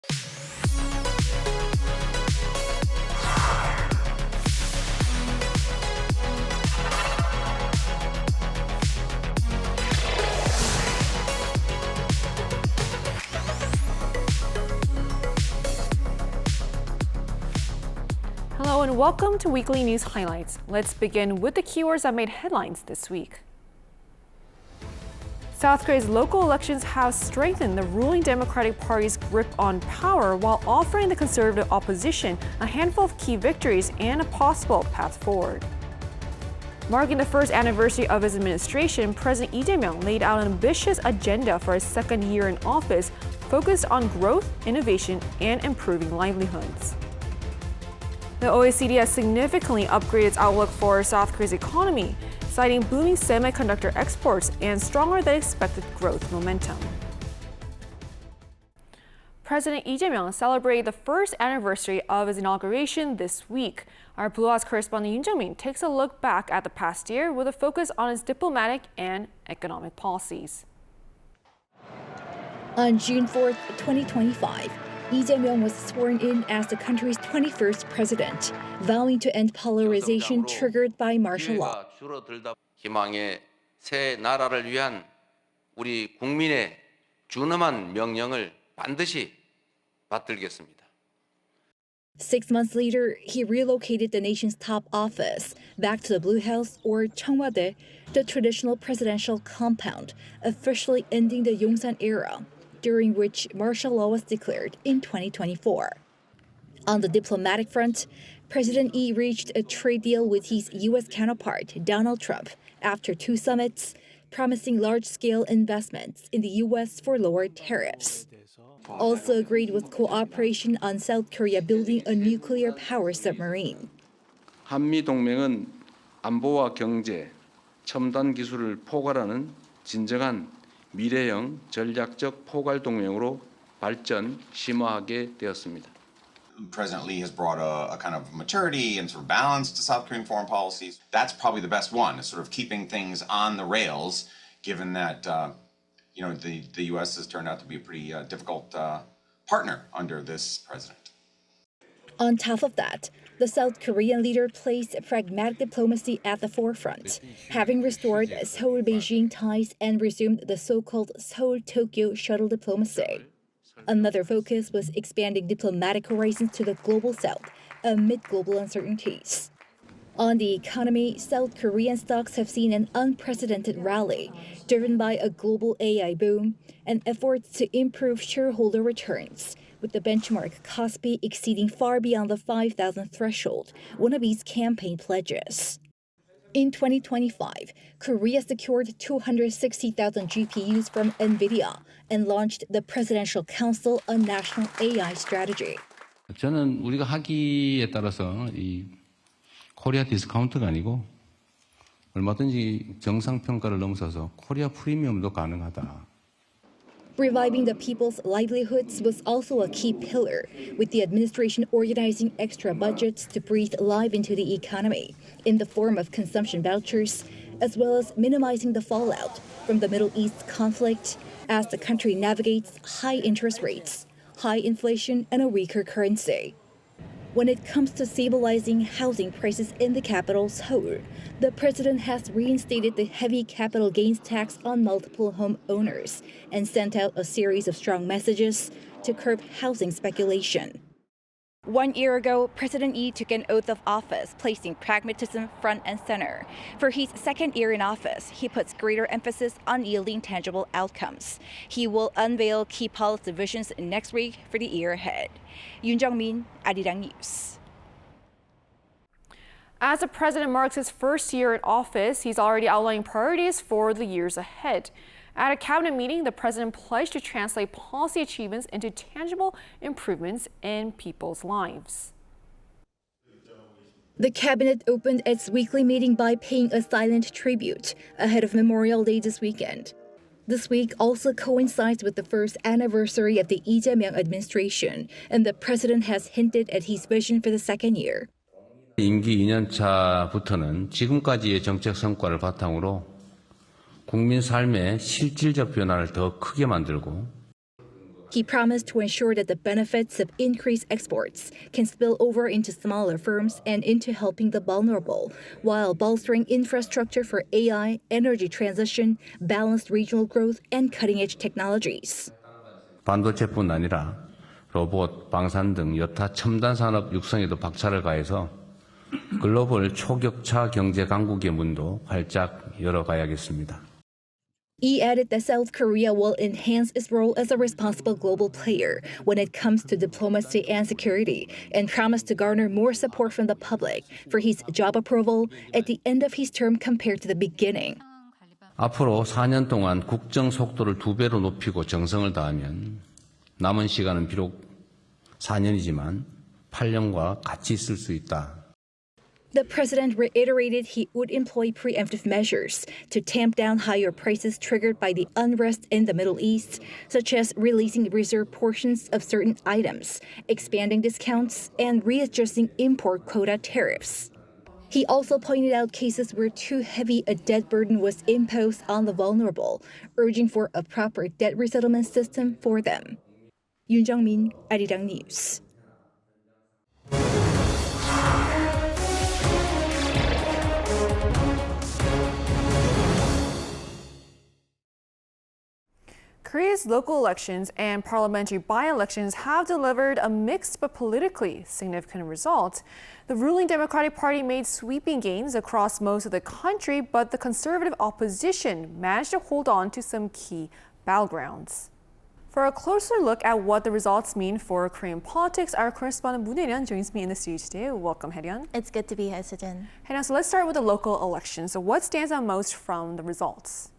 Hello and welcome to Weekly News Highlights. Let's begin with the keywords that made headlines this week. South Korea's local elections have strengthened the ruling Democratic Party's grip on power while offering the conservative opposition a handful of key victories and a possible path forward. Marking the first anniversary of his administration, President Lee Jae-myung laid out an ambitious agenda for his second year in office focused on growth, innovation, and improving livelihoods. The OECD has significantly upgraded its outlook for South Korea's economy, citing booming semiconductor exports and stronger than expected growth momentum. President Lee Jae-myung celebrated the first anniversary of his inauguration this week. Our Blue House correspondent Yoon Jung-min takes a look back at the past year with a focus on his diplomatic and economic policies. On June 4, 2025, Lee Jae-myung was sworn in as the country's 21st president, vowing to end polarization triggered by martial law. 희망의 새 나라를 위한 우리 국민의 준엄한 명령을 반드시 받들겠습니다. 6 months later, he relocated the nation's top office back to the Blue House, or 청와대, the traditional presidential compound, officially ending the Yongsan era, during which martial law was declared in 2024. On the diplomatic front, President Lee reached a trade deal with his U.S. counterpart, Donald Trump, after 2 summits, promising large-scale investments in the U.S. for lower tariffs. Also agreed with cooperation on South Korea building a nuclear power submarine. 한미 동맹은 안보와 경제, 첨단 기술을 포괄하는 진정한 미래형 전략적 포괄 동맹으로 발전 심화하게 되었습니다. President Lee has brought a kind of maturity and sort of balance to South Korean foreign policies. That's probably the best one, is sort of keeping things on the rails, given that the U.S. has turned out to be a pretty difficult partner under this president. On top of that, the South Korean leader placed pragmatic diplomacy at the forefront, having restored Seoul-Beijing ties and resumed the so-called Seoul-Tokyo shuttle diplomacy. Another focus was expanding diplomatic horizons to the global south amid global uncertainties. On the economy, South Korean stocks have seen an unprecedented rally, driven by a global AI boom and efforts to improve shareholder returns, with the benchmark Kospi exceeding far beyond the 5,000 threshold, one of its campaign pledges. In 2025, Korea secured 260,000 GPUs from NVIDIA and launched the Presidential Council on National AI Strategy. 저는 우리가 하기에 따라서 이 코리아 디스카운트가 아니고 얼마든지 정상 평가를 넘어서서 코리아 프리미엄도 가능하다. Reviving the people's livelihoods was also a key pillar, with the administration organizing extra budgets to breathe life into the economy in the form of consumption vouchers, as well as minimizing the fallout from the Middle East conflict as the country navigates high interest rates, high inflation, and a weaker currency. When it comes to stabilizing housing prices in the capital, Seoul, the president has reinstated the heavy capital gains tax on multiple home owners and sent out a series of strong messages to curb housing speculation. 1 year ago, President Lee took an oath of office, placing pragmatism front and center. For his second year in office, he puts greater emphasis on yielding tangible outcomes. He will unveil key policy visions next week for the year ahead. Yoon Jung-min, Arirang News. As the president marks his first year in office, he's already outlining priorities for the years ahead. At a cabinet meeting, the president pledged to translate policy achievements into tangible improvements in people's lives. The cabinet opened its weekly meeting by paying a silent tribute ahead of Memorial Day this weekend. This week also coincides with the first anniversary of the Lee Jae-myung administration, and the president has hinted at his vision for the second year. 임기 2년 차부터는 지금까지의 정책 성과를 바탕으로 국민 삶의 실질적 변화를 더 크게 만들고 He promised to ensure that the benefits of increased exports can spill over into smaller firms and into helping the vulnerable, while bolstering infrastructure for AI, energy transition, balanced regional growth, and cutting-edge technologies. 반도체뿐 아니라 로봇, 방산 등 여타 첨단 산업 육성에도 박차를 가해서 글로벌 초격차 경제 강국의 문도 활짝 열어가야겠습니다. He added that South Korea will enhance its role as a responsible global player when it comes to diplomacy and security, and promised to garner more support from the public for his job approval at the end of his term compared to the beginning. 앞으로 4년 동안 국정 속도를 2배로 높이고 정성을 다하면 남은 시간은 비록 4년이지만 8년과 같이 있을 수 있다. The president reiterated he would employ preemptive measures to tamp down higher prices triggered by the unrest in the Middle East, such as releasing reserve portions of certain items, expanding discounts, and readjusting import quota tariffs. He also pointed out cases where too heavy a debt burden was imposed on the vulnerable, urging for a proper debt resettlement system for them. Yoon Jung-min, Arirang News. Korea's local elections and parliamentary by-elections have delivered a mixed but politically significant result. The ruling Democratic Party made sweeping gains across most of the country, but the conservative opposition managed to hold on to some key battlegrounds. For a closer look at what the results mean for Korean politics, our correspondent Moon Hae-ryun joins me in the studio today. Welcome, Hae-ryun. It's good to be here, Sejin. Hae-ryun, so let's start with the local elections. So what stands out most from the results?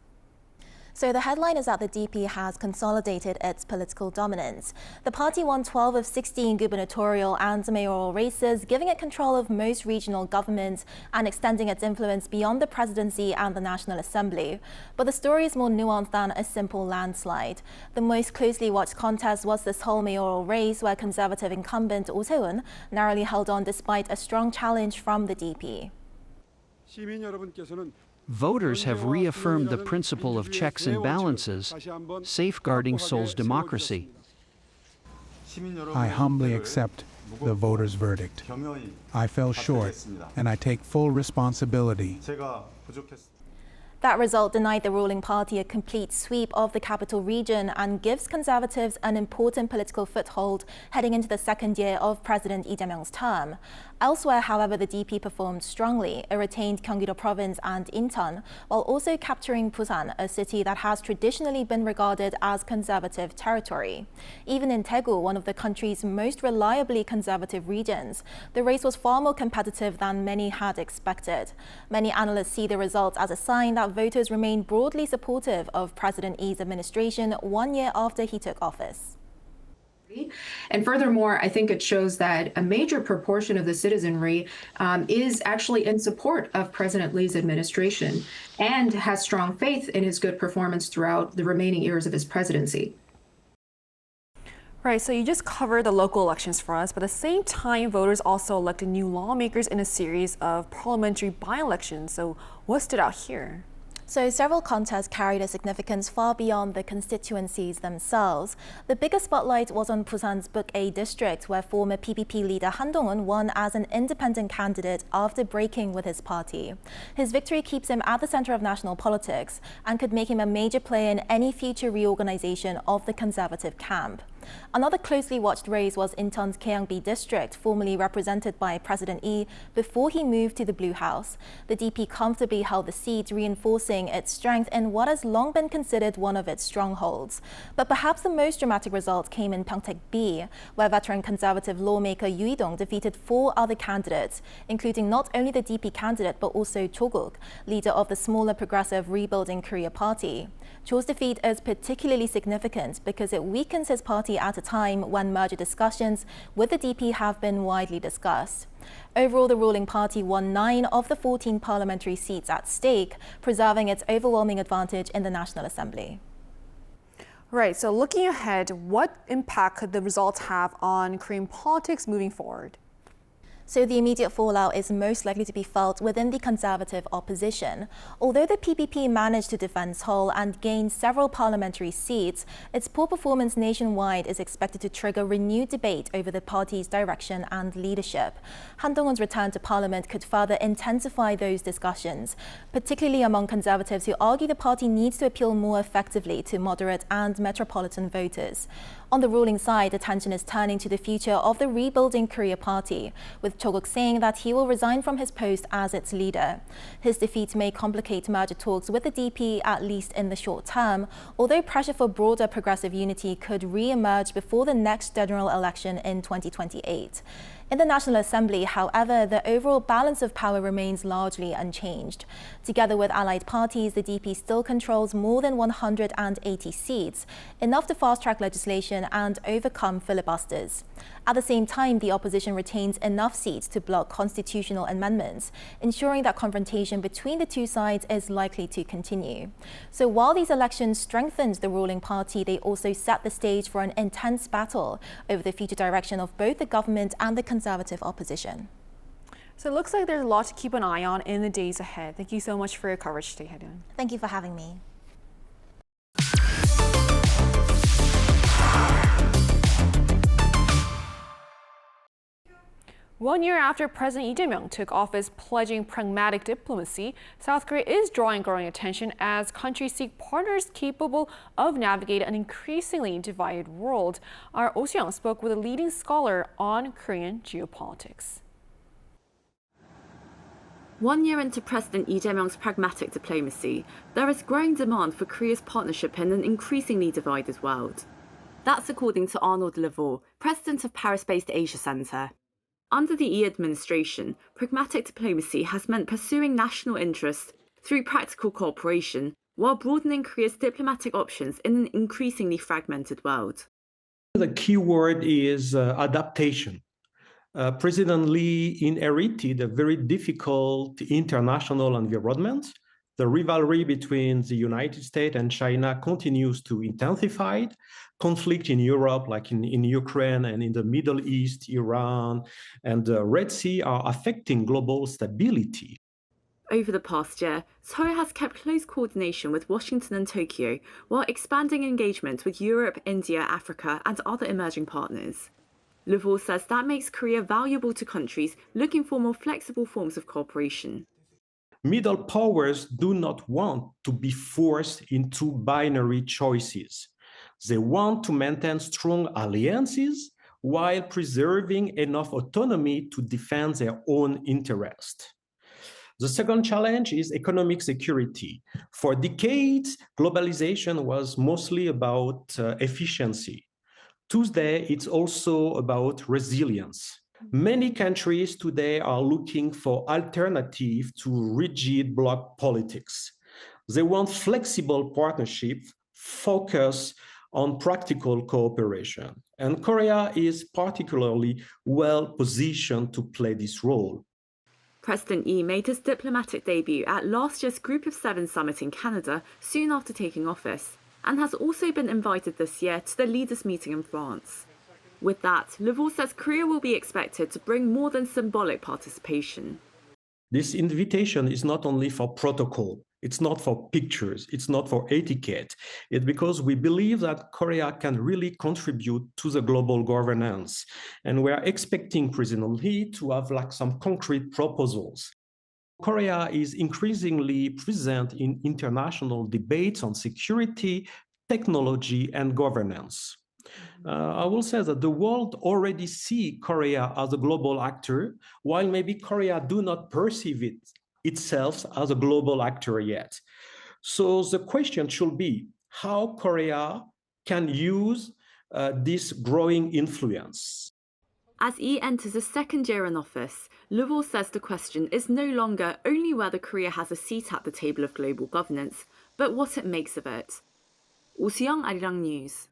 So the headline is that the DP has consolidated its political dominance. The party won 12 of 16 gubernatorial and mayoral races, giving it control of most regional governments and extending its influence beyond the presidency and the National Assembly. But the story is more nuanced than a simple landslide. The most closely watched contest was the Seoul mayoral race, where conservative incumbent Oh Se-eun narrowly held on despite a strong challenge from the DP. Voters have reaffirmed the principle of checks and balances, safeguarding Seoul's democracy. I humbly accept the voters' verdict. I fell short, and I take full responsibility. That result denied the ruling party a complete sweep of the capital region and gives conservatives an important political foothold heading into the second year of President Lee Jae-myung's term. Elsewhere, however, the DP performed strongly. It retained Gyeonggi-do province and Incheon, while also capturing Busan, a city that has traditionally been regarded as conservative territory. Even in Daegu, one of the country's most reliably conservative regions, the race was far more competitive than many had expected. Many analysts see the results as a sign that voters remain broadly supportive of President Lee's administration 1 year after he took office. And furthermore, I think it shows that a major proportion of the citizenry is actually in support of President Lee's administration and has strong faith in his good performance throughout the remaining years of his presidency. Right, so you just covered the local elections for us, but at the same time, voters also elected new lawmakers in a series of parliamentary by-elections. So what stood out here? So several contests carried a significance far beyond the constituencies themselves. The biggest spotlight was on Busan's Book A district, where former PPP leader Han Dong-un won as an independent candidate after breaking with his party. His victory keeps him at the center of national politics and could make him a major player in any future reorganization of the conservative camp. Another closely watched race was Incheon's Gyeonggi district, formerly represented by President Lee before he moved to the Blue House. The DP comfortably held the seat, reinforcing its strength in what has long been considered one of its strongholds. But perhaps the most dramatic result came in Pyeongtaek B, where veteran conservative lawmaker Yoo Hee-dong defeated 4 other candidates, including not only the DP candidate but also Cho Guk, leader of the smaller progressive Rebuilding Korea party. Cho's defeat is particularly significant because it weakens his party at a time when merger discussions with the DP have been widely discussed. Overall, the ruling party won 9 of the 14 parliamentary seats at stake, preserving its overwhelming advantage in the National Assembly. Right, so looking ahead, what impact could the results have on Korean politics moving forward? So the immediate fallout is most likely to be felt within the Conservative opposition. Although the PPP managed to defend Seoul and gain several parliamentary seats, its poor performance nationwide is expected to trigger renewed debate over the party's direction and leadership. Han Dong-won's return to parliament could further intensify those discussions, particularly among Conservatives who argue the party needs to appeal more effectively to moderate and metropolitan voters. On the ruling side, attention is turning to the future of the rebuilding Korea party, with Cho Guk saying that he will resign from his post as its leader. His defeat may complicate merger talks with the DP, at least in the short term, although pressure for broader progressive unity could re-emerge before the next general election in 2028. In the National Assembly, however, the overall balance of power remains largely unchanged. Together with allied parties, the DP still controls more than 180 seats, enough to fast-track legislation and overcome filibusters. At the same time, the opposition retains enough seats to block constitutional amendments, ensuring that confrontation between the two sides is likely to continue. So while these elections strengthened the ruling party, they also set the stage for an intense battle over the future direction of both the government and the Conservative opposition. So it looks like there's a lot to keep an eye on in the days ahead. Thank you so much for your coverage today, Hae-ryun. Thank you for having me. One year after President Lee Jae-myung took office pledging pragmatic diplomacy, South Korea is drawing growing attention as countries seek partners capable of navigating an increasingly divided world. Our Oh Soo-young spoke with a leading scholar on Korean geopolitics. 1 year into President Lee Jae-myung's pragmatic diplomacy, there is growing demand for Korea's partnership in an increasingly divided world. That's according to Arnold Levaux, president of Paris-based Asia Center. Under the Lee administration, pragmatic diplomacy has meant pursuing national interests through practical cooperation while broadening Korea's diplomatic options in an increasingly fragmented world. The key word is adaptation. President Lee inherited a very difficult international environment. The rivalry between the United States and China continues to intensify. Conflict in Europe, like in Ukraine and in the Middle East, Iran, and the Red Sea are affecting global stability. Over the past year, Seoul has kept close coordination with Washington and Tokyo while expanding engagement with Europe, India, Africa, and other emerging partners. Levaux says that makes Korea valuable to countries looking for more flexible forms of cooperation. Middle powers do not want to be forced into binary choices. They want to maintain strong alliances while preserving enough autonomy to defend their own interest. The second challenge is economic security. For decades, globalization was mostly about efficiency. Today, it's also about resilience. Many countries today are looking for alternatives to rigid bloc politics. They want flexible partnerships, focus on practical cooperation. And Korea is particularly well positioned to play this role. President Lee made his diplomatic debut at last year's Group of Seven summit in Canada soon after taking office, and has also been invited this year to the leaders' meeting in France. With that, Levaux says Korea will be expected to bring more than symbolic participation. This invitation is not only for protocol, it's not for pictures, it's not for etiquette. It's because we believe that Korea can really contribute to the global governance. And we're expecting President Lee to have some concrete proposals. Korea is increasingly present in international debates on security, technology, and governance. I will say that the world already sees Korea as a global actor, while maybe Korea do not perceive itself as a global actor yet. So the question should be how Korea can use this growing influence. As Lee enters his second year in office, Levaux says the question is no longer only whether Korea has a seat at the table of global governance, but what it makes of it. Oh Soo-young, Arirang News.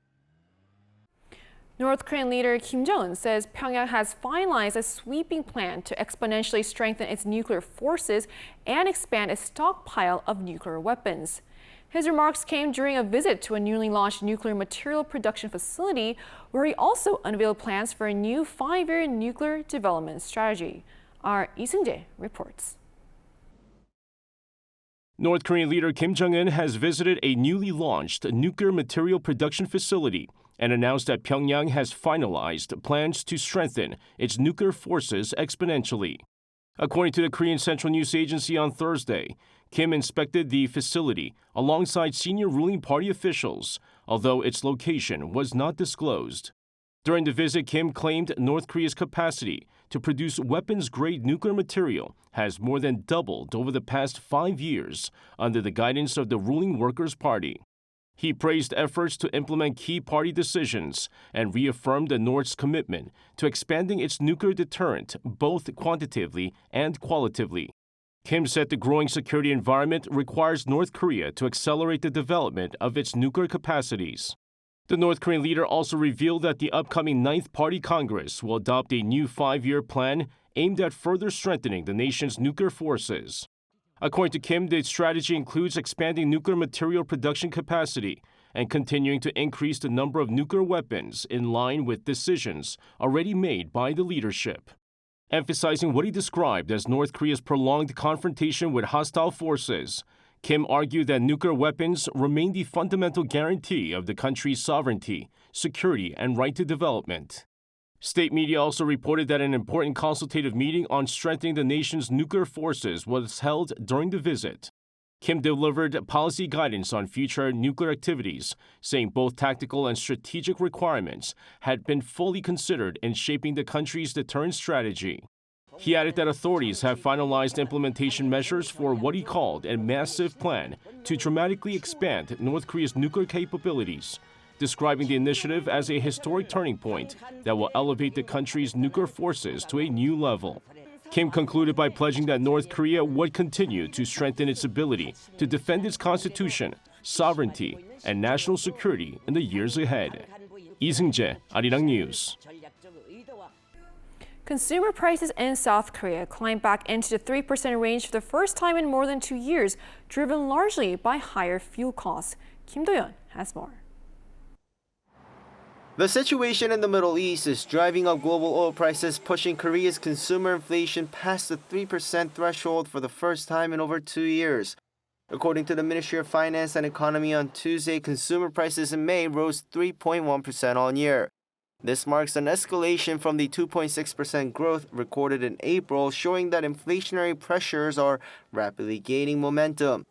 North Korean leader Kim Jong-un says Pyongyang has finalized a sweeping plan to exponentially strengthen its nuclear forces and expand its stockpile of nuclear weapons. His remarks came during a visit to a newly launched nuclear material production facility, where he also unveiled plans for a new 5-year nuclear development strategy. Our Lee Seung-jae reports. North Korean leader Kim Jong-un has visited a newly launched nuclear material production facility and announced that Pyongyang has finalized plans to strengthen its nuclear forces exponentially. According to the Korean Central News Agency on Thursday, Kim inspected the facility alongside senior ruling party officials, although its location was not disclosed. During the visit, Kim claimed North Korea's capacity to produce weapons-grade nuclear material has more than doubled over the past 5 years under the guidance of the ruling Workers' Party. He praised efforts to implement key party decisions and reaffirmed the North's commitment to expanding its nuclear deterrent both quantitatively and qualitatively. Kim said the growing security environment requires North Korea to accelerate the development of its nuclear capacities. The North Korean leader also revealed that the upcoming 9th Party Congress will adopt a new 5-year plan aimed at further strengthening the nation's nuclear forces. According to Kim, the strategy includes expanding nuclear material production capacity and continuing to increase the number of nuclear weapons in line with decisions already made by the leadership. Emphasizing what he described as North Korea's prolonged confrontation with hostile forces, Kim argued that nuclear weapons remain the fundamental guarantee of the country's sovereignty, security, and right to development. State media also reported that an important consultative meeting on strengthening the nation's nuclear forces was held during the visit. Kim delivered policy guidance on future nuclear activities, saying both tactical and strategic requirements had been fully considered in shaping the country's deterrent strategy. He added that authorities have finalized implementation measures for what he called a massive plan to dramatically expand North Korea's nuclear capabilities, describing the initiative as a historic turning point that will elevate the country's nuclear forces to a new level. Kim concluded by pledging that North Korea would continue to strengthen its ability to defend its constitution, sovereignty, and national security in the years ahead. Lee Seung-jae, Arirang News. Consumer prices in South Korea climbed back into the 3% range for the first time in more than 2 years, driven largely by higher fuel costs. Kim Do-yeon has more. The situation in the Middle East is driving up global oil prices, pushing Korea's consumer inflation past the 3% threshold for the first time in over 2 years. According to the Ministry of Finance and Economy on Tuesday, consumer prices in May rose 3.1% on year. This marks an escalation from the 2.6% growth recorded in April, showing that inflationary pressures are rapidly gaining momentum.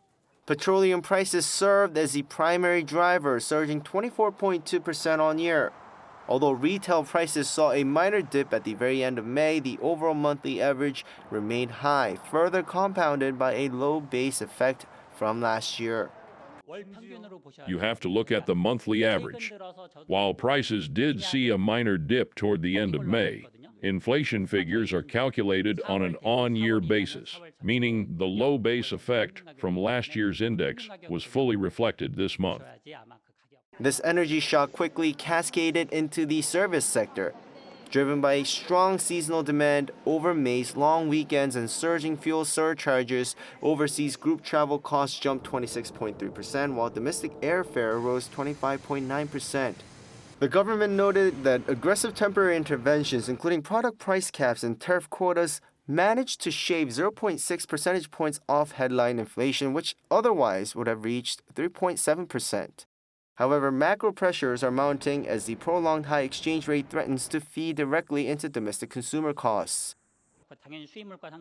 Petroleum prices served as the primary driver, surging 24.2% on year. Although retail prices saw a minor dip at the very end of May, the overall monthly average remained high, further compounded by a low base effect from last year. You have to look at the monthly average. While prices did see a minor dip toward the end of May, inflation figures are calculated on an on-year basis, meaning the low base effect from last year's index was fully reflected this month. This energy shock quickly cascaded into the service sector. Driven by strong seasonal demand over May's long weekends and surging fuel surcharges, overseas group travel costs jumped 26.3%, while domestic airfare rose 25.9%. The government noted that aggressive temporary interventions, including product price caps and tariff quotas, managed to shave 0.6 percentage points off headline inflation, which otherwise would have reached 3.7%. However, macro pressures are mounting as the prolonged high exchange rate threatens to feed directly into domestic consumer costs.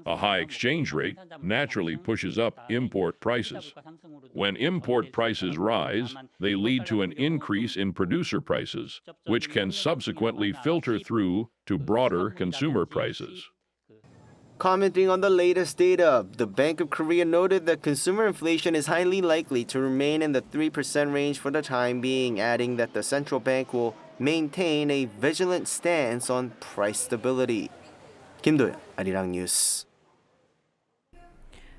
A high exchange rate naturally pushes up import prices. When import prices rise, they lead to an increase in producer prices, which can subsequently filter through to broader consumer prices. Commenting on the latest data, the Bank of Korea noted that consumer inflation is highly likely to remain in the 3% range for the time being, adding that the central bank will maintain a vigilant stance on price stability. Kim Do-yeon, Arirang News.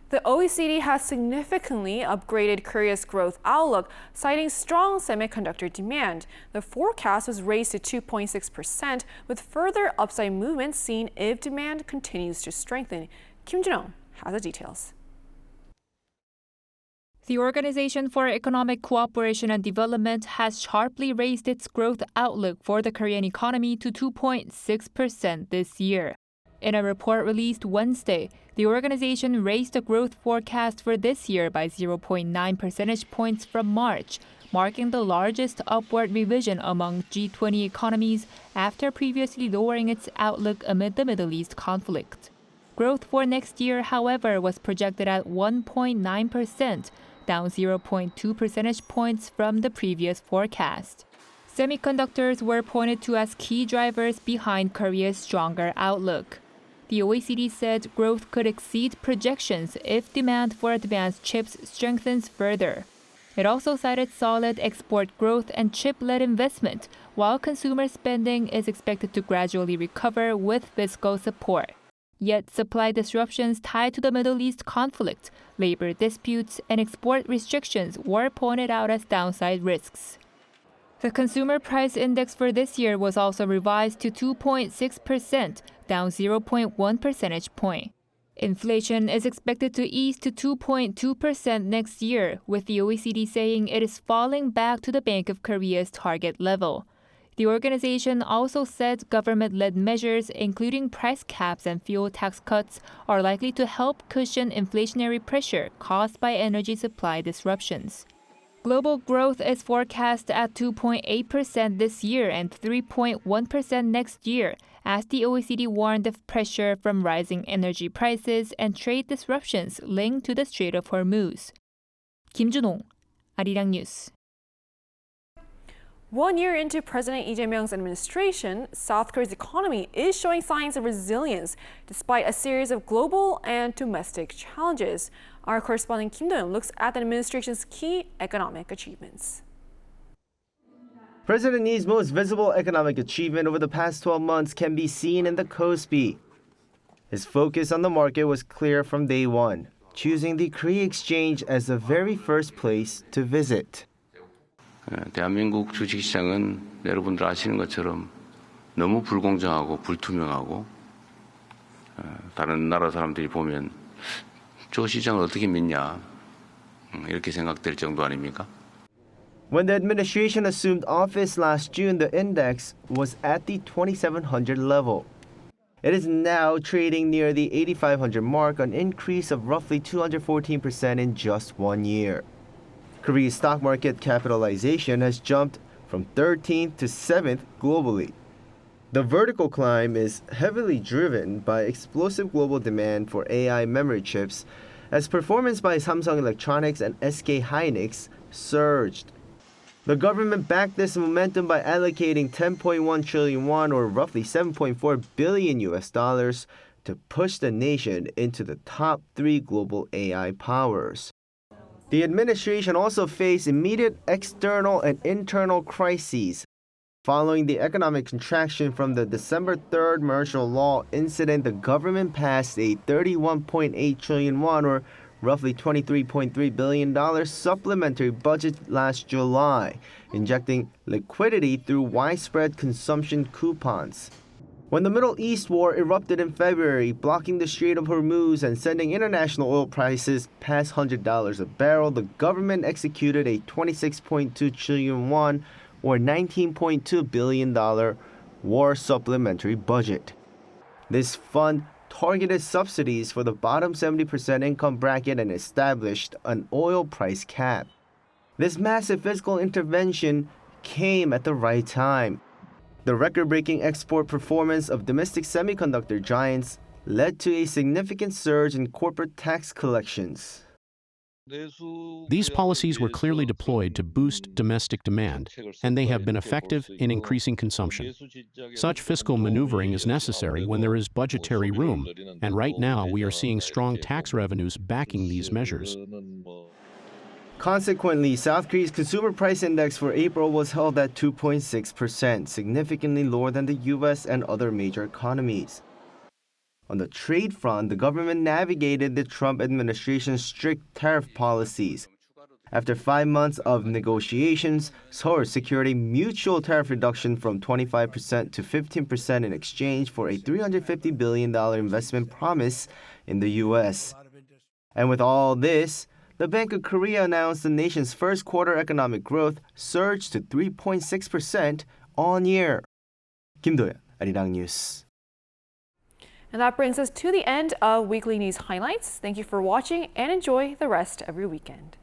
The OECD has significantly upgraded Korea's growth outlook, citing strong semiconductor demand. The forecast was raised to 2.6%, with further upside movement seen if demand continues to strengthen. Kim Jin-won has the details. The Organization for Economic Cooperation and Development has sharply raised its growth outlook for the Korean economy to 2.6% this year. In a report released Wednesday, the organization raised the growth forecast for this year by 0.9 percentage points from March, marking the largest upward revision among G20 economies after previously lowering its outlook amid the Middle East conflict. Growth for next year, however, was projected at 1.9%, down 0.2 percentage points from the previous forecast. Semiconductors were pointed to as key drivers behind Korea's stronger outlook. The OECD said growth could exceed projections if demand for advanced chips strengthens further. It also cited solid export growth and chip-led investment, while consumer spending is expected to gradually recover with fiscal support. Yet supply disruptions tied to the Middle East conflict, labor disputes, and export restrictions were pointed out as downside risks. The Consumer Price Index for this year was also revised to 2.6%, down 0.1 percentage point. Inflation is expected to ease to 2.2% next year, with the OECD saying it is falling back to the Bank of Korea's target level. The organization also said government-led measures, including price caps and fuel tax cuts, are likely to help cushion inflationary pressure caused by energy supply disruptions. Global growth is forecast at 2.8% this year and 3.1% next year, as the OECD warned of pressure from rising energy prices and trade disruptions linked to the Strait of Hormuz. 김준홍, Arirang News. 1 year into President Lee Jae-myung's administration, South Korea's economy is showing signs of resilience despite a series of global and domestic challenges. Our correspondent Kim Do-yeon looks at the administration's key economic achievements. President Lee's most visible economic achievement over the past 12 months can be seen in the KOSPI. His focus on the market was clear from day one, choosing the Korea Exchange as the very first place to visit. 대한민국 주식시장은 여러분들 아시는 것처럼 너무 불공정하고 불투명하고 다른 나라 사람들이 보면 저 시장을 어떻게 믿냐 이렇게 생각될 정도 아닙니까? When the administration assumed office last June, the index was at the 2,700 level. It is now trading near the 8,500 mark, an increase of roughly 214% in just 1 year. Korea's stock market capitalization has jumped from 13th to 7th globally. The vertical climb is heavily driven by explosive global demand for AI memory chips, as performance by Samsung Electronics and SK hynix surged. The government backed this momentum by allocating 10.1 trillion won, or roughly $7.4 billion to push the nation into the top 3 global AI powers. The administration also faced immediate external and internal crises. Following the economic contraction from the December 3rd martial law incident, the government passed a 31.8 trillion won, or roughly $23.3 billion supplementary budget last July, injecting liquidity through widespread consumption coupons. When the Middle East war erupted in February, blocking the Strait of Hormuz and sending international oil prices past $100 a barrel, the government executed a 26.2 trillion won, or $19.2 billion war supplementary budget. This fund targeted subsidies for the bottom 70% income bracket and established an oil price cap. This massive fiscal intervention came at the right time. The record-breaking export performance of domestic semiconductor giants led to a significant surge in corporate tax collections. These policies were clearly deployed to boost domestic demand, and they have been effective in increasing consumption. Such fiscal maneuvering is necessary when there is budgetary room, and right now we are seeing strong tax revenues backing these measures. Consequently, South Korea's consumer price index for April was held at 2.6%, significantly lower than the US and other major economies. On the trade front, the government navigated the Trump administration's strict tariff policies. After 5 months of negotiations, Seoul secured a mutual tariff reduction from 25% to 15% in exchange for a $350 billion investment promise in the U.S. And with all this, The Bank of Korea announced the nation's first quarter economic growth surged to 3.6% on year. 김도현, Arirang News. And that brings us to the end of Weekly News Highlights. Thank you for watching and enjoy the rest of your weekend.